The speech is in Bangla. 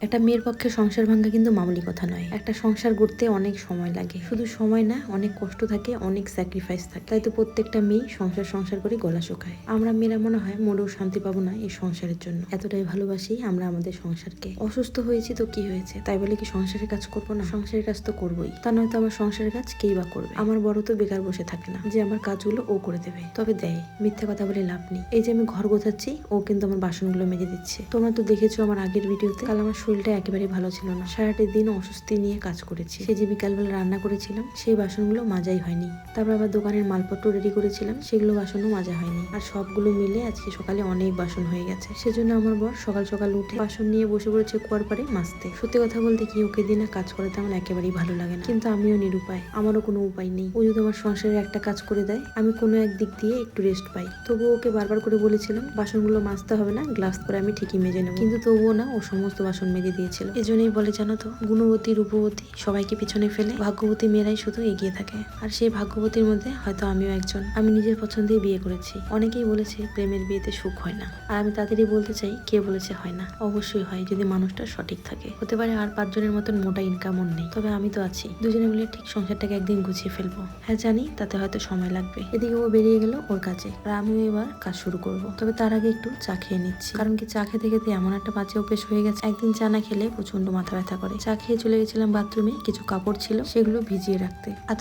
একটা মেয়ের পক্ষে সংসার ভাঙা কিন্তু মামুলি কথা নয়। একটা সংসার গড়তে অনেক সময় লাগে, শুধু সময় না, অনেক কষ্ট থাকে, অনেক স্যাক্রিফাইস থাকে। তাই তো প্রত্যেকটা মেয়ে সংসার করে গলা শুকায়। আমরা মেয়েরা মনে হয় মোটেও শান্তি পাবো না এই সংসারের জন্য। এতটাই ভালোবাসি আমরা আমাদের সংসারকে। অসুস্থ হয়েছি তো কি হয়েছে, তাই বলে কি সংসারের কাজ করবো না? সংসারের কাজ তো করবোই। তা নয়তো আমার সংসারের কাজ কেই বা করবে? আমার বড় তো বেকার বসে থাকে না যে আমার কাজগুলো ও করে দেবে, তবে দেয়। মিথ্যে কথা বলে লাভ নেই। এই যে আমি ঘর গোছাচ্ছি, ও কিন্তু আমার বাসনগুলো মেজে দিচ্ছে। তোমরা তো দেখেছো আমার আগের ভিডিওতে। কাল আমার শরীরটা একেবারে ভালো ছিল না, সারাটা দিন অস্বস্তি নিয়ে কাজ করেছি। সে যে বিকালবেলা রান্না করেছিলাম সেই বাসনগুলো মাজাই হয়নি। তারপর আবার দোকানের মালপত্র রেডি করেছিলাম, সেগুলো বাসনও মাজা হয়নি। আর সবগুলো মিলে আজকে সকালে অনেক বাসন হয়ে গেছে। সেজন্য আমার বর সকাল সকাল উঠে বাসন নিয়ে বসে পড়েছে কুয়ার পাড়ে মাজতে। সত্যি কথা বলতে কি, ওকে দিয়ে না কাজ করতে আমার একেবারেই ভালো লাগে না, কিন্তু আমিও নিরুপায়। আমারও কোনো উপায় নেই। ও যদি আমার সংসারের একটা কাজ করে দেয়, আমি কোনো এক দিক দিয়ে একটু রেস্ট পাই। তবুও ওকে বারবার করে বলেছিলাম বাসনগুলো মাজতে হবে না, গ্লাভস পরে আমি ঠিকই মেজে নেবো, কিন্তু তবুও না, ও সমস্ত বাসন মেজে দিয়েছিল। এজন্যই বলে জানো তো, গুণবতী রূপবতী সবাইকে পিছনে ফেলে ভাগ্যবতী মেয়েরাই শুধু এগিয়ে থাকে। আর সেই ভাগ্যবতীর মধ্যে হয়তো আমিও একজন। আমি নিজের পছন্দেই বিয়ে করেছি। অনেকেই বলেছে প্রেমের বিয়েতে সুখ হয় না, আর আমি তাদেরই বলতে চাই, কে বলেছে হয় না? অবশ্যই হয়, যদি মানুষটা সঠিক থাকে। হতে পারে আর 5 জনের মতন মোটা ইনকামও নেই, তবে আমি তো আছি। দুজনে মিলে ঠিক সংসারটাকে একদিন গুছিয়ে ফেলবো। হ্যাঁ জানি তাতে হয়তো সময় লাগবে। এদিকে ও বেরিয়ে গেল ওর কাজে, আর আমিও এবার কাজ শুরু করব। তবে তার আগে একটু চা খেয়ে নিচ্ছি, কারণ কি চা খেতে খেতে এমন একটা বাজে অভ্যেস হয়ে গেছে। একদিন চা না খেলে প্রচন্ড মাথা ব্যথা করে। চা খেয়ে চলে গেছিলাম বাথরুমে, কিছু কাপড় ছিল সেগুলো ভিজিয়ে রাখতে। আর